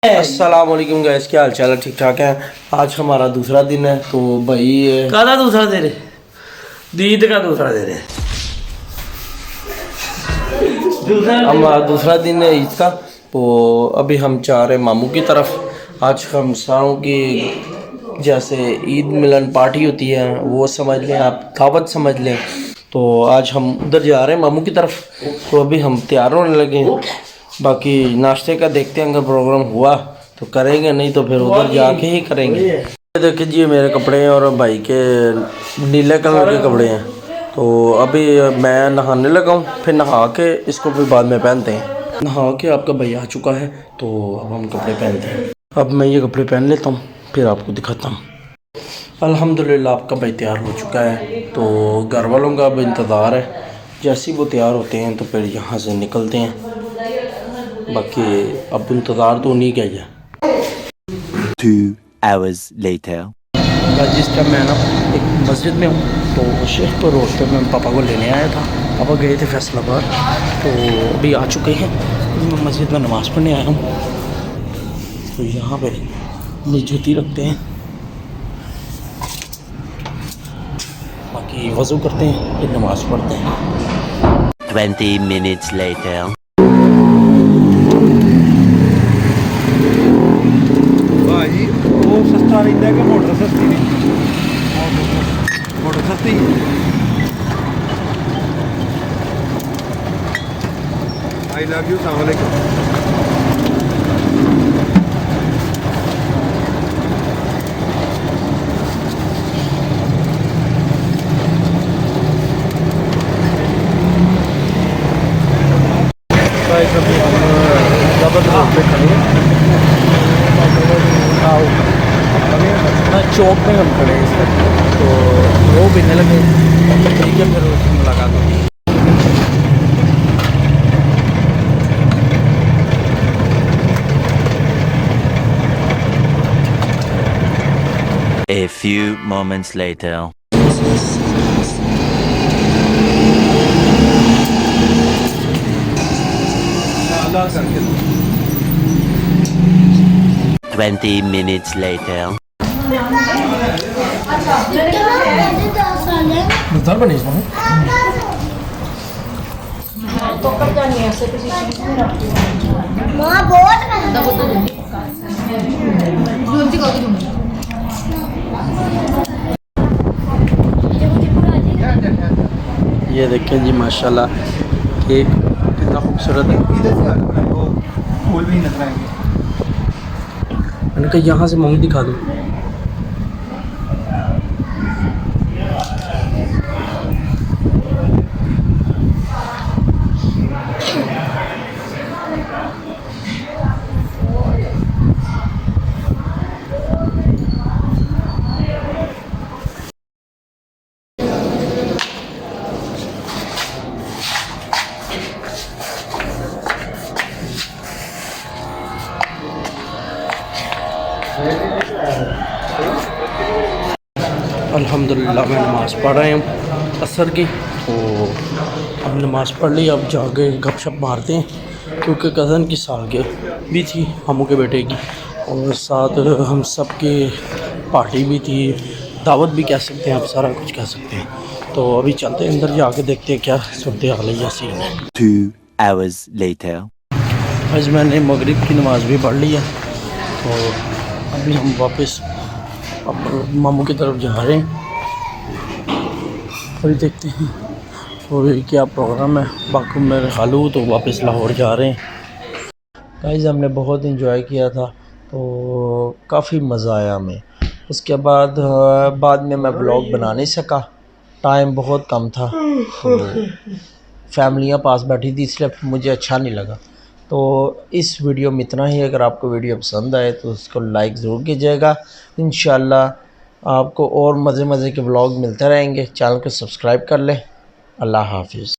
अस्सलाम वालेकुम गाइस, क्या हाल चाल है? ठीक ठाक है। आज हमारा दूसरा दिन है। तो भाई काला दूसरा दिन है, ईद का दूसरा दिन है। हमारा दूसरा दिन है ईद का। तो अभी हम जा रहे हैं मामू की तरफ। आज हम सारों की जैसे ईद मिलन पार्टी होती है वो समझ लें, आप दावत समझ लें। तो आज हम उधर जा रहे हैं मामू की तरफ। तो अभी हम तैयार होने लगे हैं। बाकी नाश्ते का देखते हैं, अगर प्रोग्राम हुआ तो करेंगे, नहीं तो फिर उधर जाके ही करेंगे। ये देखिए जी, मेरे कपड़े हैं और भाई के नीले कलर के कपड़े हैं। तो अभी मैं नहाने लगा हूँ, फिर नहा के इसको फिर बाद में पहनते हैं। नहा के आपका भाई आ चुका है, तो अब हम कपड़े पहनते हैं। अब मैं ये कपड़े पहन लेता हूँ, फिर आपको दिखाता हूँ। अल्हम्दुलिल्लाह आपका भाई तैयार हो चुका है। तो घर वालों का अब इंतज़ार है, जैसे ही वो तैयार होते हैं तो फिर यहाँ से निकलते हैं। बाकी अब इंतज़ार तो नहीं किया जाए। 2 hours later. जिस टाइम मैं ना एक मस्जिद में हूँ, तो शेखपुर रोड पे मैं पापा को लेने आया था। पापा गए थे फैसलाबाद, तो अभी आ चुके हैं। मैं मस्जिद में नमाज़ पढ़ने आया हूँ। तो यहाँ पे अपनी जूती रखते हैं, बाकी वज़ू करते हैं, फिर नमाज़ पढ़ते हैं। 20 minutes later. भाई वो सस्ता रहता है कि मोटर सस्ती नहीं? मोटर सस्ती। आई लव यू, सलाम वालेकुम। चौक में हम खड़े हैं इस वक्त, तो वो पीने लगे। ठीक है, फिर उससे मुलाकात होगी। A few moments later. 20 minutes later. नज़र बनी इसमें ये देखें जी, माशाल्लाह केक कितना खूबसूरत है। फूल भी नजर आएंगे। मैंने कहा यहाँ से मूँग दिखा दो। अल्हम्दुलिल्लाह मैं नमाज़ पढ़ रहे हूँ असर की। तो अब नमाज़ पढ़ ली, अब जाके गपशप मारते हैं, क्योंकि कज़न की सालगिरह भी थी हमू के बेटे की, और साथ हम सब की पार्टी भी थी, दावत भी कह सकते हैं, आप सारा कुछ कह सकते हैं। तो अभी चलते हैं अंदर, जाके देखते हैं क्या सूरत हाल है या सीन है। 2 hours later. आज मैंने मगरिब की नमाज़ भी पढ़ ली है। तो अभी हम वापस अब मामू की तरफ जा रहे हैं। अभी देखते हैं और क्या प्रोग्राम है। बाकी मेरे खालू तो वापस लाहौर जा रहे हैं। गाइस हमने बहुत इंजॉय किया था, तो काफ़ी मज़ा आया हमें। उसके बाद में मैं ब्लॉग बना नहीं सका, टाइम बहुत कम था, तो फैमिलियाँ पास बैठी थी, इसलिए मुझे अच्छा नहीं लगा। तो इस वीडियो में इतना ही। अगर आपको वीडियो पसंद आए तो उसको लाइक ज़रूर कीजिएगा। इंशाल्लाह आपको और मज़े के व्लॉग मिलते रहेंगे। चैनल को सब्सक्राइब कर लें। अल्लाह हाफिज़।